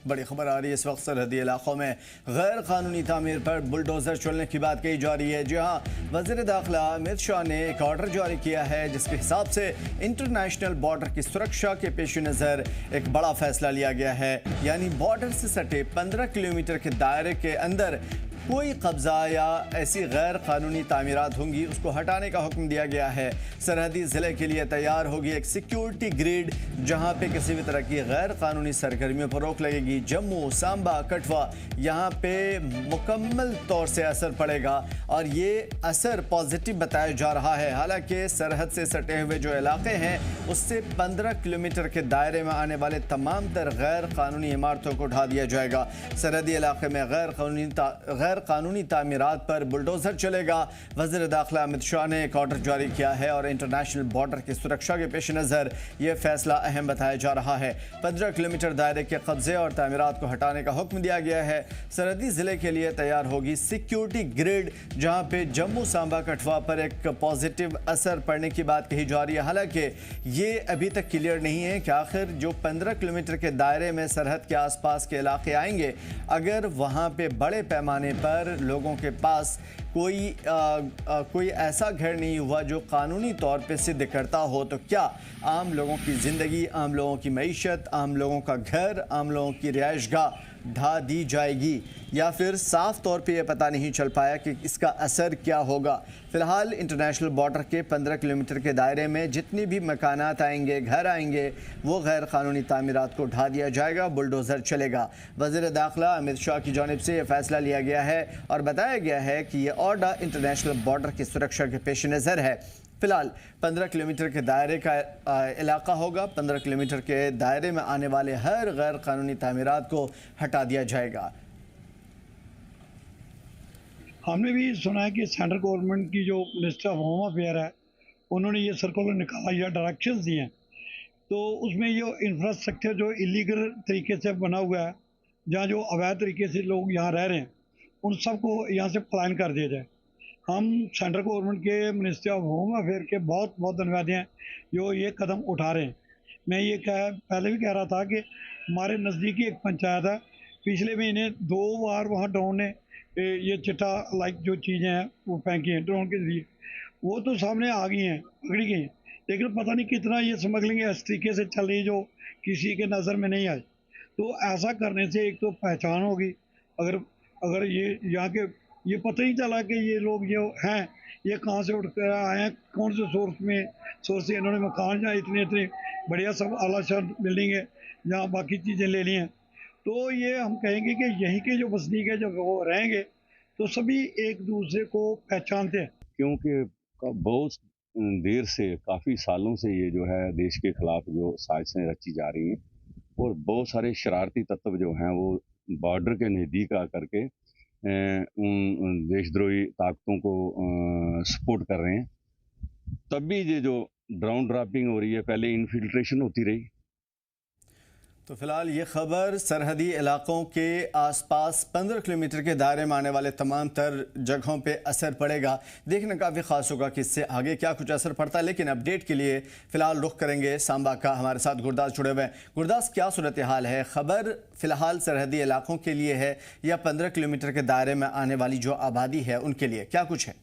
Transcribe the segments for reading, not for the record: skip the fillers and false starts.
बड़ी खबर आ रही है इस वक्त सरहदी इलाकों में गैर कानूनी तामीर पर बुलडोजर चलने की बात कही जा रही है। जी हाँ, वज़ीर दाखिला अमित शाह ने एक ऑर्डर जारी किया है जिसके हिसाब से इंटरनेशनल बॉर्डर की सुरक्षा के पेश नज़र एक बड़ा फैसला लिया गया है। यानी बॉर्डर से सटे 15 किलोमीटर के दायरे के अंदर कोई कब्जा या ऐसी गैर कानूनी तामीरात होंगी उसको हटाने का हुक्म दिया गया है। सरहदी ज़िले के लिए तैयार होगी एक सिक्योरिटी ग्रिड जहां पे किसी भी तरह की गैर कानूनी सरगर्मियों पर रोक लगेगी। जम्मू, सांबा, कठवा यहां पे मुकम्मल तौर से असर पड़ेगा और ये असर पॉजिटिव बताया जा रहा है। हालांकि सरहद से सटे हुए जो इलाके हैं उससे 15 किलोमीटर के दायरे में आने वाले तमाम तर गैर कानूनी इमारतों को ढा दिया जाएगा। सरहदी इलाके में गैर कानूनी तामीरात पर बुलडोजर चलेगा। वज़ीर दाखिला अमित शाह ने एक ऑर्डर जारी किया है और इंटरनेशनल बॉर्डर की सुरक्षा के पेश नज़र यह फैसला अहम बताया जा रहा है। 15 किलोमीटर दायरे के कब्जे और तामीरात को हटाने का हुक्म दिया गया है। सरहदी ज़िले के लिए तैयार होगी सिक्योरिटी ग्रिड जहां पे जम्मू, सांबा, कठवा पर एक पॉजिटिव असर पड़ने की बात कही जा रही है। हालांकि ये अभी तक क्लियर नहीं है कि आखिर जो 15 किलोमीटर के दायरे में सरहद के आसपास के इलाके आएंगे, अगर वहां पे बड़े पैमाने पर लोगों के पास कोई ऐसा घर नहीं हुआ जो कानूनी तौर पे सिद्ध करता हो, तो क्या आम लोगों की ज़िंदगी, आम लोगों की मईशत, आम लोगों का घर, आम लोगों की रिहाइशगाह ढा दी जाएगी या फिर साफ तौर पे ये पता नहीं चल पाया कि इसका असर क्या होगा। फ़िलहाल इंटरनेशनल बॉर्डर के 15 किलोमीटर के दायरे में जितनी भी मकानात आएंगे, घर आएंगे, वो गैर कानूनी तामीरात को ढा दिया जाएगा, बुलडोज़र चलेगा। वज़ीर दाखिला अमित शाह की जानिब से यह फैसला लिया गया है और बताया गया है कि यह ऑर्डर इंटरनेशनल बॉर्डर की सुरक्षा के पेश नज़र है। फिलहाल 15 किलोमीटर के दायरे का इलाका होगा। 15 किलोमीटर के दायरे में आने वाले हर गैर कानूनी तामीरात को हटा दिया जाएगा। हमने भी सुना है कि सेंट्रल गवर्नमेंट की जो मिनिस्टर ऑफ होम अफेयर है, उन्होंने ये सर्कुलर निकाला या डायरेक्शंस दिए हैं, तो उसमें ये इंफ्रास्ट्रक्चर जो इलीगल तरीके से बना हुआ है, जहाँ जो अवैध तरीके से लोग यहाँ रह रहे हैं, उन सबको यहाँ से पलायन कर दिया जाए। हम सेंट्रल गवर्नमेंट के मिनिस्ट्री ऑफ होम अफेयर के बहुत बहुत धन्यवादी हैं जो ये कदम उठा रहे हैं। मैं ये पहले भी कह रहा था कि हमारे नज़दीकी एक पंचायत है, पिछले महीने 2 बार वहाँ ड्रोन ने ये चिट्टा लाइक जो चीज़ें हैं वो फेंकी हैं ड्रोन के ज़रिए, वो तो सामने आ गई हैं, पकड़ी गई हैं, लेकिन पता नहीं कितना ये स्मगलिंग इस तरीके से चल रही जो किसी के नज़र में नहीं आई। तो ऐसा करने से एक तो पहचान होगी, अगर ये यहाँ के ये पता ही चला कि ये लोग जो हैं ये कहाँ से उठ कर आए हैं, कौन से सोर्स से इन्होंने मकान जहाँ इतने बढ़िया सब आलीशान बिल्डिंग है जहाँ बाकी चीज़ें ले ली हैं, तो ये हम कहेंगे कि यहीं के जो बसनीक है जब वो रहेंगे तो सभी एक दूसरे को पहचानते हैं। क्योंकि बहुत देर से, काफ़ी सालों से ये जो है देश के खिलाफ जो साजिशें रची जा रही हैं और बहुत सारे शरारती तत्व जो हैं वो बॉर्डर के नज़दीक आ करके उन देशद्रोही ताकतों को सपोर्ट कर रहे हैं। तब भी ये जो ड्रोन ड्रॉपिंग हो रही है, पहले इन्फिल्ट्रेशन होती रही। तो फिलहाल ये खबर सरहदी इलाकों के आसपास 15 किलोमीटर के दायरे में आने वाले तमाम तर जगहों पे असर पड़ेगा। देखना काफ़ी ख़ास होगा कि इससे आगे क्या कुछ असर पड़ता है। लेकिन अपडेट के लिए फ़िलहाल रुख करेंगे सांबा का। हमारे साथ गुरदास जुड़े हुए हैं। गुरदास, क्या सूरत हाल है? खबर फ़िलहाल सरहदी इलाकों के लिए है या 15 किलोमीटर के दायरे में आने वाली जो आबादी है उनके लिए क्या कुछ है?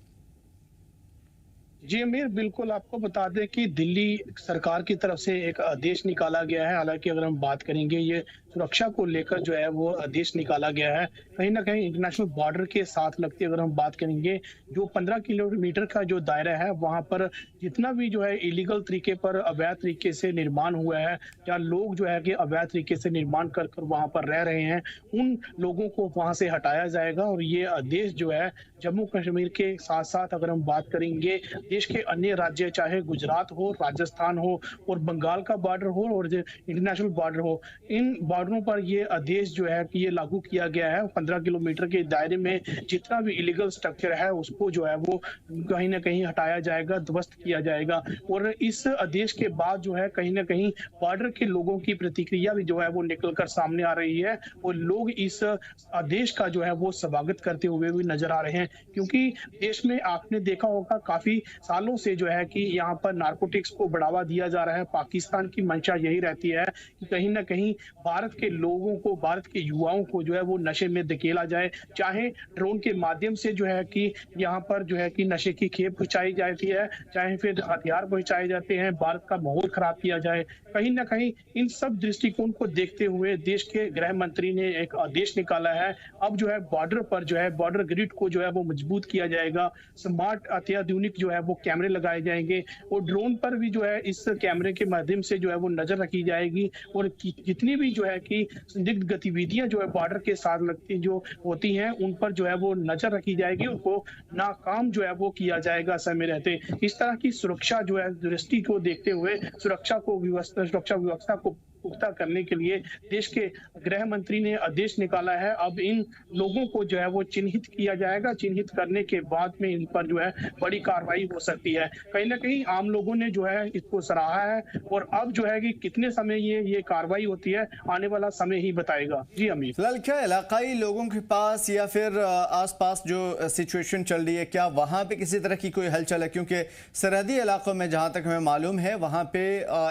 जी अमीर, बिल्कुल आपको बता दें कि दिल्ली सरकार की तरफ से एक आदेश निकाला गया है। हालांकि अगर हम बात करेंगे ये सुरक्षा को लेकर जो है वो आदेश निकाला गया है, कहीं ना कहीं इंटरनेशनल बॉर्डर के साथ लगती अगर हम बात करेंगे जो 15 किलोमीटर का जो दायरा है वहां पर जितना भी जो है इलीगल तरीके पर अवैध तरीके से निर्माण हुआ है या लोग जो है कि अवैध तरीके से निर्माण कर वहां पर रह रहे हैं, उन लोगों को वहां से हटाया जाएगा। और ये आदेश जो है जम्मू कश्मीर के साथ साथ अगर हम बात करेंगे देश के अन्य राज्य, चाहे गुजरात हो, राजस्थान हो और बंगाल का बॉर्डर हो और इंटरनेशनल बॉर्डर हो, इन बॉर्डरों पर ये आदेश जो है कि ये लागू किया गया है। 15 किलोमीटर के दायरे में जितना भी इलीगल स्ट्रक्चर है उसको जो है वो कहीं ना कहीं हटाया जाएगा, ध्वस्त किया जाएगा। और इस आदेश के बाद जो है कहीं ना कहीं बॉर्डर के लोगों की प्रतिक्रिया भी जो है वो निकल कर सामने आ रही है और लोग इस आदेश का जो है वो स्वागत करते हुए भी नजर आ रहे हैं। क्योंकि देश में आपने देखा होगा काफी सालों से जो है कि यहाँ पर नारकोटिक्स को बढ़ावा दिया जा रहा है। पाकिस्तान की मंशा यही रहती है कि कहीं ना कहीं भारत भारत के लोगों को, भारत के युवाओं को जो है वो नशे में धकेला जाए, चाहे ड्रोन के माध्यम से जो है कि यहाँ पर जो है कि नशे की खेप पहुंचाई जाती है, चाहे फिर हथियार पहुंचाए जाते हैं, भारत का माहौल खराब किया जाए। कहीं ना कहीं इन सब दृष्टिकोण को देखते हुए देश के गृह मंत्री ने एक आदेश निकाला है। अब जो है बॉर्डर पर जो है बॉर्डर ग्रिड को जो है वो मजबूत किया जाएगा, स्मार्ट अत्याधुनिक जो है वो कैमरे लगाए जाएंगे और ड्रोन पर भी जो है इस कैमरे के माध्यम से जो है वो नजर रखी जाएगी और जितनी भी जो है कि संदिग्ध गतिविधियां जो है बॉर्डर के साथ लगती जो होती हैं उन पर जो है वो नजर रखी जाएगी, उनको नाकाम जो है वो किया जाएगा समय रहते। इस तरह की सुरक्षा जो है दृष्टि को देखते हुए सुरक्षा व्यवस्था को पुख्ता करने के लिए देश के गृह मंत्री ने आदेश निकाला है। अब इन लोगों को जो है वो चिन्हित किया जाएगा, चिन्हित करने के बाद में इन पर जो है बड़ी कार्रवाई हो सकती है। कहीं ना कहीं आम लोगों ने जो है इसको सराहा है और अब जो है कि कितने समय ये कार्रवाई होती है आने वाला समय ही बताएगा। जी अमीर, फिलहाल क्या इलाकाई लोगों के पास या फिर आसपास जो सिचुएशन चल रही है, क्या वहां पे किसी तरह की कोई हलचल है? क्योंकि सरहदी इलाकों में जहां तक हमें मालूम है वहां पे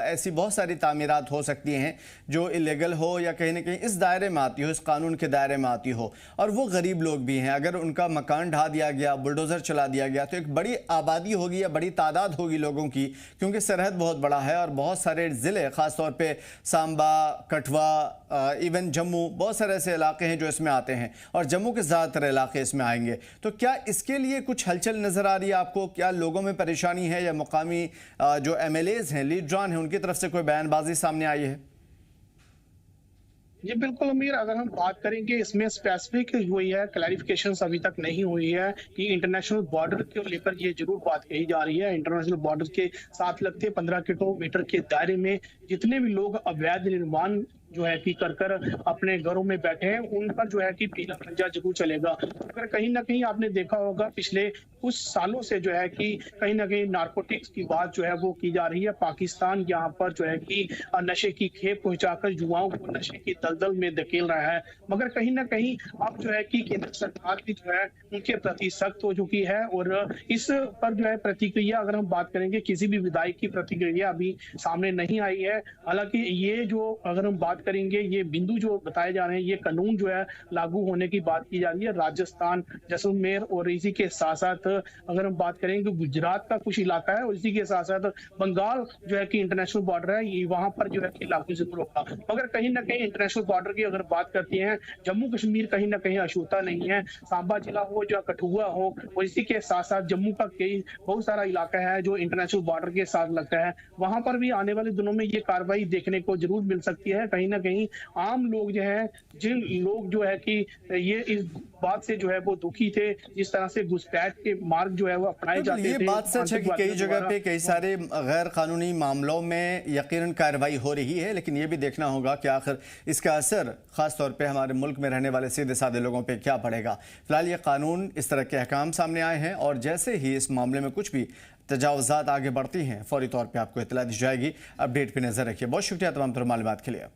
ऐसी बहुत सारी तामीरात हो सकती हैं जो इलीगल हो या कहीं ना कहीं इस दायरे में आती हो, इस कानून के दायरे में आती हो, और वो गरीब लोग भी हैं। अगर उनका मकान ढा दिया गया, बुलडोजर चला दिया गया, तो एक बड़ी आबादी होगी या बड़ी तादाद होगी लोगों की, क्योंकि सरहद बहुत बड़ा है और बहुत सारे ज़िले, ख़ासतौर पे सांबा, कठवा, इवन जम्मू, बहुत सारे ऐसे इलाके हैं जो इसमें आते हैं और जम्मू के ज़्यादातर इलाके इसमें आएंगे। तो क्या इसके लिए कुछ हलचल नज़र आ रही है आपको? क्या लोगों में परेशानी है या मुकामी जो MLAs हैं, लीडरान हैं, उनकी तरफ से कोई बयानबाजी सामने आई है? जी बिल्कुल अमीर, अगर हम बात करेंगे इसमें स्पेसिफिक हुई है, क्लैरिफिकेशंस अभी तक नहीं हुई है कि इंटरनेशनल बॉर्डर को लेकर ये जरूर बात कही जा रही है। इंटरनेशनल बॉर्डर के साथ लगते 15 किलोमीटर के दायरे में जितने भी लोग अवैध निर्माण जो है कि कर अपने घरों में बैठे हैं उन पर जो है कि पीला पंजा जरूर चलेगा। अगर कहीं ना कहीं आपने देखा होगा पिछले कुछ सालों से जो है कि कहीं ना कहीं नारकोटिक्स की बात जो है वो की जा रही है। पाकिस्तान यहाँ पर जो है कि नशे की खेप पहुंचाकर युवाओं को नशे की दलदल में धकेल रहा है, मगर कहीं ना कहीं अब जो है कि केंद्र सरकार भी जो है उनके प्रति सख्त हो चुकी है और इस पर जो है प्रतिक्रिया, अगर हम बात करेंगे किसी भी विधायक की प्रतिक्रिया अभी सामने नहीं आई है। हालांकि ये जो अगर हम बात करेंगे ये बिंदु जो बताए जा रहे हैं, ये कानून जो है लागू होने की बात की जा रही है राजस्थान, जैसलमेर और इसी के साथ साथ अगर हम बात करेंगे गुजरात का कुछ इलाका है और इसी के साथ साथ बंगाल जो है कि इंटरनेशनल बॉर्डर है, ये वहां पर जो है कि लागू जरूर होगा। मगर कहीं ना कहीं इंटरनेशनल बॉर्डर की अगर बात करते हैं, जम्मू कश्मीर कहीं ना कहीं अछूता नहीं है। सांबा जिला हो या कठुआ हो और इसी के साथ साथ जम्मू का कई बहुत सारा इलाका है जो इंटरनेशनल बॉर्डर के साथ लगता है, वहां पर भी आने वाले दिनों में ये कार्रवाई देखने को जरूर मिल सकती है। कहीं ना कहीं आम लोग जो है, जिन लोग जो है कि ये इस बात से जो है वो दुखी थे, जिस तरह से घुसपैठ के मार्ग जो है वो अपनाए जाते थे। ये बात सच है कि कई जगह पे कई सारे गैर कानूनी मामलों में यकीनन कार्रवाई हो रही है, लेकिन ये भी देखना होगा कि आखिर इसका असर खास तौर पे हमारे मुल्क में रहने वाले सीधे साधे लोगों पे क्या पड़ेगा। फिलहाल ये कानून, इस तरह के अहकाम सामने आए हैं और जैसे ही इस मामले में कुछ भी तजावुज़ात आगे बढ़ती हैं फौरी तौर पर आपको इत्तला दी जाएगी। अपडेट पर नजर रखिए। बहुत शुक्रिया तमाम तरह मालूमात के लिए।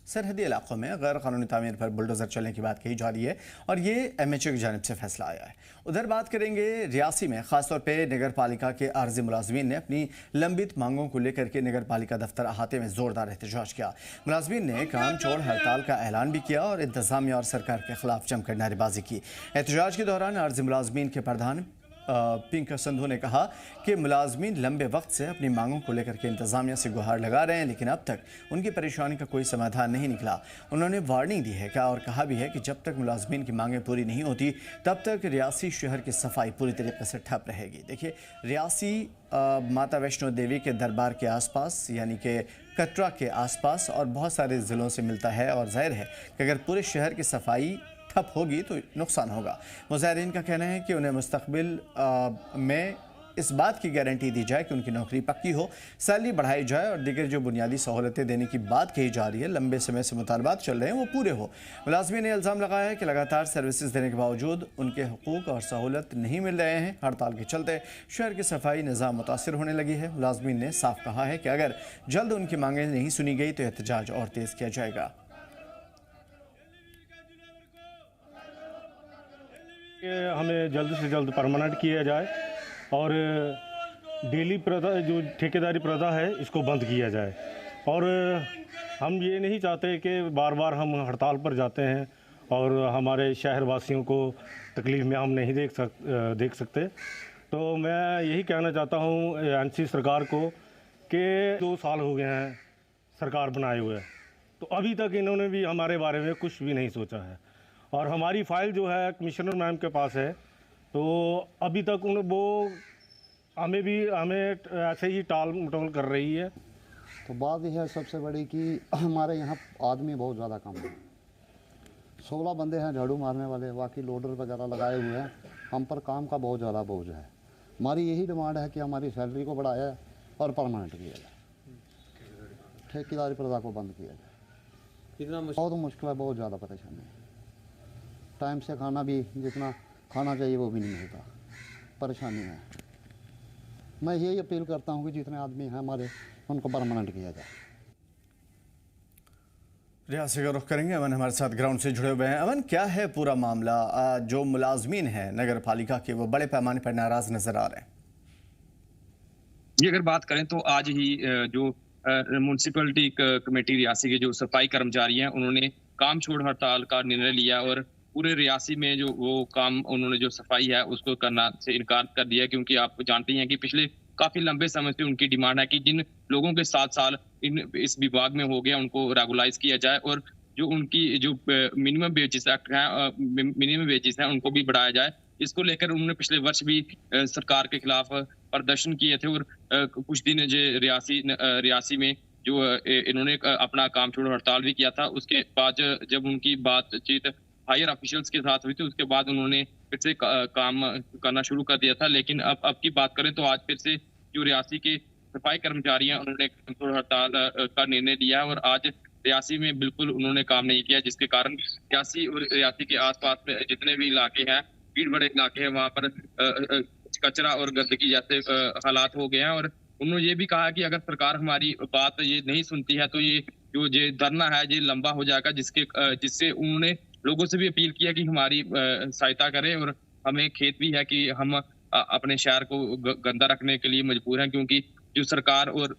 सरहदी इलाकों में गैर कानूनी तामीर पर बुलडोज़र चलने की बात कही जा रही है और ये MHA की जानिब से फैसला आया है। उधर बात करेंगे रियासी में, खासतौर पे नगर पालिका के आर्जी मुलाजमीन ने अपनी लंबित मांगों को लेकर के नगर पालिका दफ्तर अहाते में जोरदार एहतजाज किया। मुलाजमीन ने काम छोड़ हड़ताल का ऐलान भी किया और इंतजामिया और सरकार के खिलाफ जमकर नारेबाजी की। एहतजाज के दौरान आर्जी मुलाजमीन के प्रधान पिंका संधू ने कहा कि मुलाजमीन लंबे वक्त से अपनी मांगों को लेकर के इंतजामिया से गुहार लगा रहे हैं, लेकिन अब तक उनकी परेशानी का कोई समाधान नहीं निकला। उन्होंने वार्निंग दी है क्या और कहा भी है कि जब तक मुलाजमीन की मांगें पूरी नहीं होती तब तक रियासी शहर की सफाई पूरी तरीके से ठप रहेगी। देखिए, रियासी माता वैष्णो देवी के दरबार के आसपास यानी कि कटरा के आसपास और बहुत सारे ज़िलों से मिलता है और जाहिर है कि अगर पूरे शहर की सफाई ठप होगी तो नुकसान होगा। मुजाहिरीन का कहना है कि उन्हें मुस्तकबिल में इस बात की गारंटी दी जाए कि उनकी नौकरी पक्की हो, सैलरी बढ़ाई जाए और दीगर जो बुनियादी सहूलतें देने की बात कही जा रही है, लंबे समय से मुतालबात चल रहे हैं, वो पूरे हो। मुलाजमीन ने इल्ज़ाम लगाया है कि लगातार सर्विसेज देने के बावजूद उनके हुकूक और सहूलत नहीं मिल रहे हैं। हड़ताल के चलते शहर की सफाई निज़ाम मुतासिर होने लगी है। मुलाजमीन ने साफ कहा है कि अगर जल्द उनकी मांगें नहीं सुनी गई तो एहतजाज और तेज़ किया जाएगा। हमें जल्द से जल्द परमानेंट किया जाए और डेली प्रथा जो ठेकेदारी प्रथा है इसको बंद किया जाए और हम ये नहीं चाहते कि बार बार हम हड़ताल पर जाते हैं और हमारे शहर वासियों को तकलीफ़ में हम नहीं देख सकते। तो मैं यही कहना चाहता हूँ एनसी सरकार को कि 2 साल हो गए हैं सरकार बनाए हुए, तो अभी तक इन्होंने भी हमारे बारे में कुछ भी नहीं सोचा है। और हमारी फ़ाइल जो है कमिश्नर मैम के पास है, तो अभी तक वो हमें ऐसे ही टाल मटोल कर रही है। तो बात यह है सबसे बड़ी कि हमारे यहाँ आदमी बहुत ज़्यादा कम है। 16 बंदे हैं झाड़ू मारने वाले, बाकी लोडर वगैरह लगाए हुए हैं। हम पर काम का बहुत ज़्यादा बोझ है। हमारी यही डिमांड है कि हमारी सैलरी को बढ़ाया जाए और परमानेंट किया जाए, ठेकेदारी प्रथा को बंद किया जाए। कितना बहुत मुश्किल है, बहुत ज़्यादा परेशानी है। टाइम से खाना भी जितना खाना चाहिए वो भी नहीं मिलता, परेशानी है। मैं यही अपील करता हूँ कि जितने आदमी हैं हमारे, उनको परमानेंट किया जाए। रियासी का रुख करेंगे। अमन हमारे साथ ग्राउंड से जुड़े हुए हैं। अमन, क्या है पूरा मामला? जो मुलाजमीन हैं नगर पालिका के, वो बड़े पैमाने पर नाराज नजर आ रहे हैं। ये अगर बात करें तो आज ही जो म्यूनसिपलिटी कमेटी रियासी के जो सफाई कर्मचारी हैं, उन्होंने काम छोड़ हड़ताल का निर्णय लिया और पूरे रियासी में जो वो काम उन्होंने जो सफाई है उसको करना से इनकार कर दिया, क्योंकि आप जानते हैं कि पिछले काफी लंबे समय से उनकी डिमांड है कि जिन लोगों के 7 साल इस विभाग में हो गया उनको रेगुलाइज किया जाए और जो उनकी जो मिनिमम वेजेस एक्ट है, मिनिमम वेजेस हैं, उनको भी बढ़ाया जाए। इसको लेकर उन्होंने पिछले वर्ष भी सरकार के खिलाफ प्रदर्शन किए थे और कुछ दिन जो रियासी में जो इन्होंने अपना काम छोड़ो हड़ताल भी किया था। उसके बाद जब उनकी बातचीत हायर ऑफिशियल्स के साथ हुई थी, उसके बाद उन्होंने फिर से काम करना शुरू कर दिया था। लेकिन अब की बात करें तो आज फिर से जो रियासी के सफाई कर्मचारी हैं, उन्होंने काम छोड़ो हड़ताल का निर्णय लिया है और आज रियासी में बिल्कुल उन्होंने काम नहीं किया, जिसके कारण रियासी और रियासी के आसपास में जितने भी इलाके हैं, भीड़ भरे इलाके हैं, वहाँ पर कचरा और गंदगी जैसे हालात हो गए हैं। और उन्होंने ये भी कहा कि अगर सरकार हमारी बात ये नहीं सुनती है तो ये जो धरना है ये लंबा हो जाएगा, जिससे उन्होंने लोगों से भी अपील किया कि हमारी सहायता करें। और हमें खेद भी है कि हम अपने शहर को गंदा रखने के लिए मजबूर हैं, क्योंकि जो सरकार और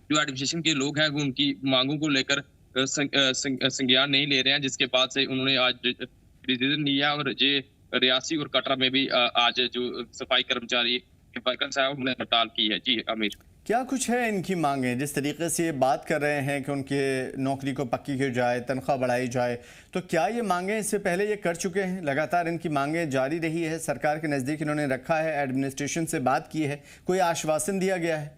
जो एडमिनिस्ट्रेशन के लोग हैं वो उनकी मांगों को लेकर संज्ञान नहीं ले रहे हैं, जिसके बाद से उन्होंने आज डिसीजन लिया। और ये रियासी और कटरा में भी आज जो सफाई कर्मचारी वर्कर्स हैं उन्होंने हड़ताल की है। जी अमीर, क्या कुछ है इनकी मांगें? जिस तरीके से ये बात कर रहे हैं कि उनके नौकरी को पक्की की जाए, तनख्वाह बढ़ाई जाए, तो क्या ये मांगें इससे पहले ये कर चुके हैं? लगातार इनकी मांगें जारी रही है, सरकार के नज़दीक इन्होंने रखा है, एडमिनिस्ट्रेशन से बात की है, कोई आश्वासन दिया गया है?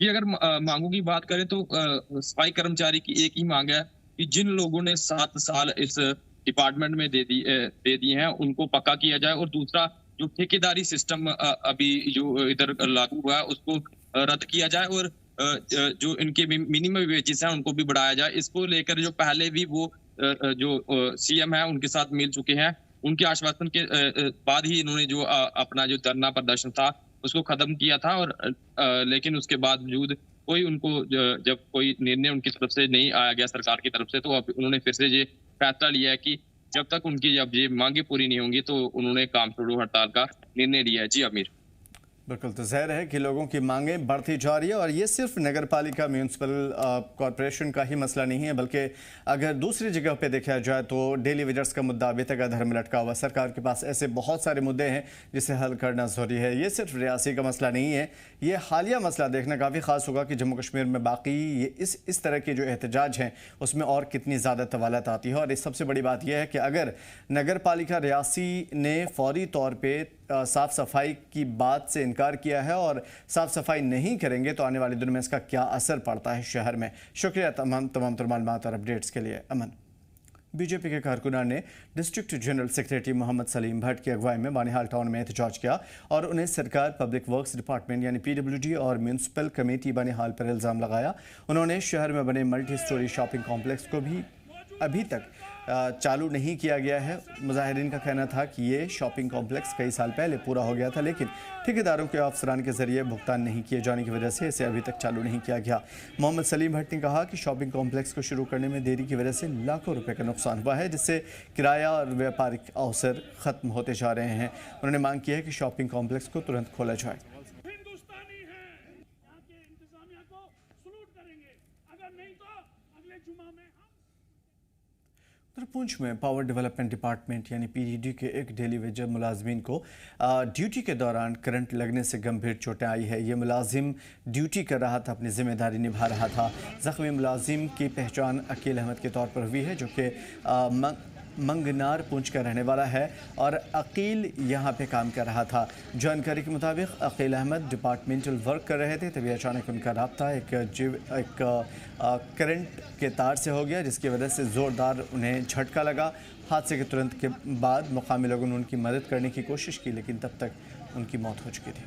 ये अगर मांगों की बात करें तो सफाई कर्मचारी की एक ही मांग है कि जिन लोगों ने 7 साल इस डिपार्टमेंट में दे दिए हैं उनको पक्का किया जाए। और दूसरा, जो ठेकेदारी सिस्टम अभी जो इधर लागू हुआ है उसको रद्द किया जाए और जो इनके मिनिमम वेजेस हैं उनको भी बढ़ाया जाए। इसको लेकर जो पहले भी वो जो सीएम है उनके साथ मिल चुके हैं, उनके आश्वासन के बाद ही इन्होंने जो अपना जो धरना प्रदर्शन था उसको खत्म किया था। और लेकिन उसके बावजूद कोई उनको जब कोई निर्णय उनकी तरफ से नहीं आया गया सरकार की तरफ से, तो अब उन्होंने फिर से ये फैसला लिया है कि जब तक उनकी जब ये मांगे पूरी नहीं होंगी तो उन्होंने काम छोड़ो हड़ताल का निर्णय लिया है। जी अमीर, बिल्कुल, तो ज़ाहिर है कि लोगों की मांगें बढ़ती जा रही है और ये सिर्फ नगर पालिका म्यूनसिपल कॉरपोरेशन का ही मसला नहीं है, बल्कि अगर दूसरी जगह पे देखा जाए तो डेली वेजर्स का मुद्दा अभी तक अधर में लटका हुआ। सरकार के पास ऐसे बहुत सारे मुद्दे हैं जिसे हल करना ज़रूरी है। ये सिर्फ रियासी का मसला नहीं है, ये हालिया मसला देखना काफ़ी ख़ास होगा कि जम्मू कश्मीर में बाकी ये इस तरह के जो एहतजाज हैं उसमें और कितनी ज़्यादा तवालत आती है। और इस सबसे बड़ी बात यह है कि अगर नगर पालिका रियासी ने फौरी तौर पर साफ़ सफाई की बात से इनकार किया है और साफ़ सफाई नहीं करेंगे तो आने वाले दिनों में इसका क्या असर पड़ता है शहर में। शुक्रिया तमाम मालूमात और अपडेट्स के लिए। अमन, बीजेपी के कारकुनान ने district general secretary Mohammad Salim Bhat की अगुवाई में बानिहाल टाउन में एहतजाज किया और उन्हें सरकार, पब्लिक वर्क्स डिपार्टमेंट यानी PWD और म्यूनसिपल कमेटी बानिहाल पर इल्ज़ाम लगाया। उन्होंने शहर में बने मल्टी स्टोरी शॉपिंग कॉम्प्लेक्स को भी अभी तक चालू नहीं किया गया है। मुजाहिरीन का कहना था कि ये शॉपिंग कॉम्प्लेक्स कई साल पहले पूरा हो गया था, लेकिन ठेकेदारों के अफसरान के जरिए भुगतान नहीं किए जाने की वजह से इसे अभी तक चालू नहीं किया गया। मोहम्मद सलीम भट्ट ने कहा कि शॉपिंग कॉम्प्लेक्स को शुरू करने में देरी की वजह से लाखों रुपए का नुकसान हुआ है, जिससे किराया और व्यापारिक अवसर ख़त्म होते जा रहे हैं। उन्होंने मांग की है कि शॉपिंग कॉम्प्लेक्स को तुरंत खोला जाए। हिंदुस्तानी है, यहाँ के इंतजामिया को सलूट करेंगे, अगर नहीं तो उत्तर पुंछ में पावर डेवलपमेंट डिपार्टमेंट यानी पीडीडी के एक डेली वेजर मुलाजमीन को ड्यूटी के दौरान करंट लगने से गंभीर चोटें आई है। ये मुलाजिम ड्यूटी कर रहा था, अपनी जिम्मेदारी निभा रहा था। जख्मी मुलाजिम की पहचान अकील अहमद के तौर पर हुई है, जो कि मंगनार पुंछ का रहने वाला है और अकील यहाँ पे काम कर रहा था। जानकारी के मुताबिक अकील अहमद डिपार्टमेंटल वर्क कर रहे थे, तभी अचानक उनका राब्ता एक करंट के तार से हो गया, जिसकी वजह से ज़ोरदार उन्हें झटका लगा। हादसे के तुरंत के बाद मुकामी लोगों ने उनकी मदद करने की कोशिश की, लेकिन तब तक उनकी मौत हो चुकी थी।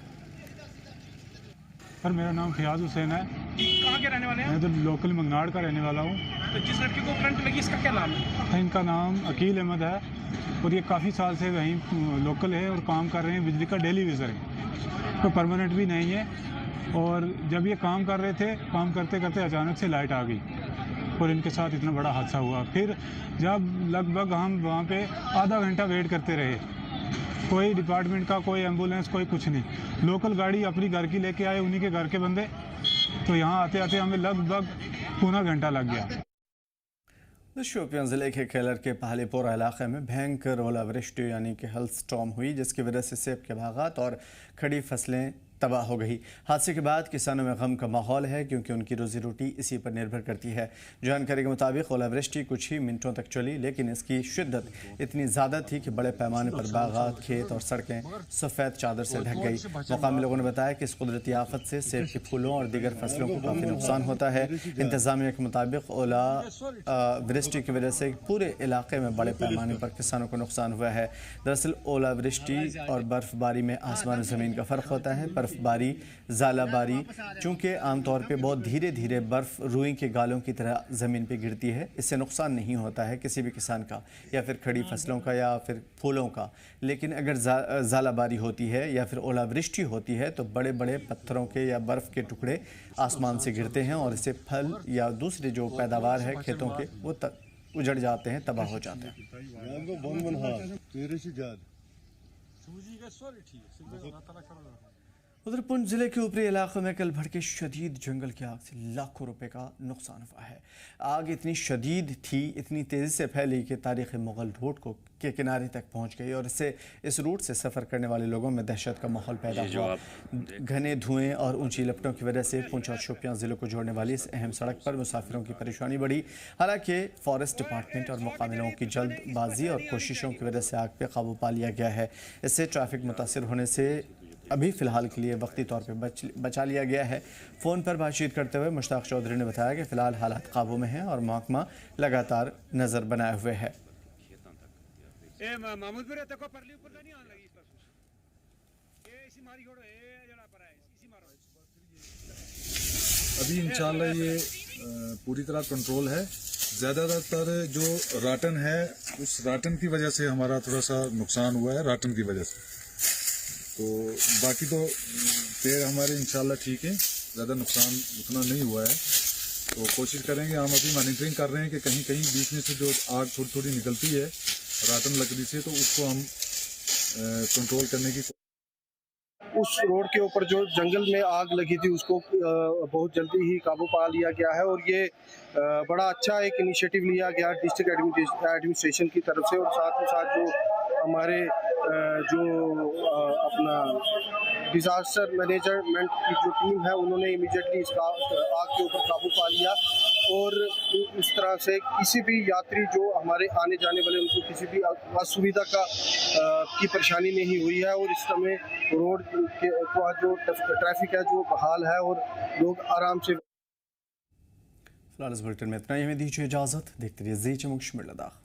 सर, मेरा नाम फयाज हुसैन है। कहाँ के रहने वाले हैं? मैं तो लोकल मंगनाड़ का रहने वाला हूँ। तो जिस लड़के को करंट लगी, इसका क्या नाम है? इनका नाम अकील अहमद है और ये काफ़ी साल से वहीं लोकल है और काम कर रहे हैं। बिजली का डेली वेजर है, तो परमानेंट भी नहीं है। और जब ये काम कर रहे थे, काम करते करते अचानक से लाइट आ गई और इनके साथ इतना बड़ा हादसा हुआ। फिर जब लगभग हम वहाँ पे आधा घंटा वेट करते रहे, कोई डिपार्टमेंट का, कोई एम्बुलेंस, कोई कुछ नहीं। लोकल गाड़ी अपनी घर की लेके आए, उन्हीं के घर के बंदे। तो यहाँ आते आते हमें लगभग पौना घंटा लग गया। शोपियां ज़िले के खेलर के पहालीपोरा इलाके में भयंकर ओलावृष्टि यानी कि हेल स्टॉर्म हुई, जिसकी वजह से सेब के बागात और खड़ी फसलें तबाह हो गई। हादसे के बाद किसानों में गम का माहौल है, क्योंकि उनकी रोजी रोटी इसी पर निर्भर करती है। जानकारी के मुताबिक ओलावृष्टि कुछ ही मिनटों तक चली, लेकिन इसकी शिद्दत इतनी ज़्यादा थी कि बड़े पैमाने पर बागात, खेत और सड़कें सफ़ेद चादर से ढक गई। मुकामी लोगों ने बताया कि इस कुदरती आफत से सेब के फूलों और दीगर फसलों को काफ़ी नुकसान होता है। इंतजामिया के मुताबिक ओलावृष्टि की वजह से पूरे इलाके में बड़े पैमाने पर किसानों को नुकसान हुआ है। दरअसल ओलावृष्टि और बर्फबारी में आसमान और ज़मीन का फ़र्क होता है। बर्फबारी, ज़ालाबारी, चूँकि आमतौर पे बहुत धीरे धीरे बर्फ़ रुई के गालों की तरह ज़मीन पे गिरती है, इससे नुकसान नहीं होता है किसी भी किसान का या फिर खड़ी फसलों का या फिर फूलों का। लेकिन अगर ज़ालाबारी होती है या फिर ओलावृष्टि होती है, तो बड़े बड़े पत्थरों के या बर्फ़ के टुकड़े आसमान से गिरते हैं और इससे फल या दूसरी जो पैदावार है खेतों के, वो उजड़ जाते हैं, तबाह हो जाते हैं। उधर पुंछ जिले के ऊपरी इलाकों में कल भड़के शदीद जंगल की आग से लाखों रुपए का नुकसान हुआ है। आग इतनी शदीद थी, इतनी तेज़ी से फैली कि तारीख़ मुग़ल रोड के किनारे तक पहुंच गई और इससे इस रूट से सफ़र करने वाले लोगों में दहशत का माहौल पैदा हुआ। घने धुएं और ऊंची लपटों की वजह से पुंछ और शोपियां ज़िलों को जोड़ने वाली इस अहम सड़क पर मुसाफिरों की परेशानी बढ़ी। हालांकि फॉरेस्ट डिपार्टमेंट और मुकामी लोगों की जल्दबाजी और कोशिशों की वजह से आग पर काबू पा लिया गया है। इससे ट्रैफिक मुतासिर होने से अभी फ़िलहाल के लिए वक्ती तौर पर बचा लिया गया है। फ़ोन पर बातचीत करते हुए मुश्ताक चौधरी ने बताया कि फ़िलहाल हालात काबू में हैं और महकमा लगातार नज़र बनाए हुए है। अभी इंशाल्लाह ये पूरी तरह कंट्रोल है। ज़्यादातर जो राटन है, उस राटन की वजह से हमारा थोड़ा सा नुकसान हुआ है, राटन की वजह से। तो बाकी तो पेड़ हमारे इंशाल्लाह ठीक है, ज़्यादा नुकसान उतना नहीं हुआ है। तो कोशिश करेंगे, हम अभी मॉनिटरिंग कर रहे हैं कि कहीं कहीं बीच में से जो आग थोड़ी थोड़ी निकलती है रातन लकड़ी से, तो उसको हम कंट्रोल करने की। उस रोड के ऊपर जो जंगल में आग लगी थी, उसको बहुत जल्दी ही काबू पा लिया गया है और ये बड़ा अच्छा एक इनिशिएटिव लिया गया डिस्ट्रिक्ट एडमिनिस्ट्रेशन की तरफ से। और साथ ही साथ जो हमारे अपना डिज़ास्टर मैनेजमेंट की जो टीम है, उन्होंने इमीडिएटली इस आग के ऊपर काबू पा लिया और इस तरह से किसी भी यात्री जो हमारे आने जाने वाले, उनको किसी भी असुविधा की परेशानी नहीं हुई है। और इस समय रोड के जो ट्रैफिक है जो बहाल है और लोग आराम से। फिलहाल इस बुलेटिन में इतना ही, हमें दीजिए इजाज़त। देखते रहिए ज़ी चमक।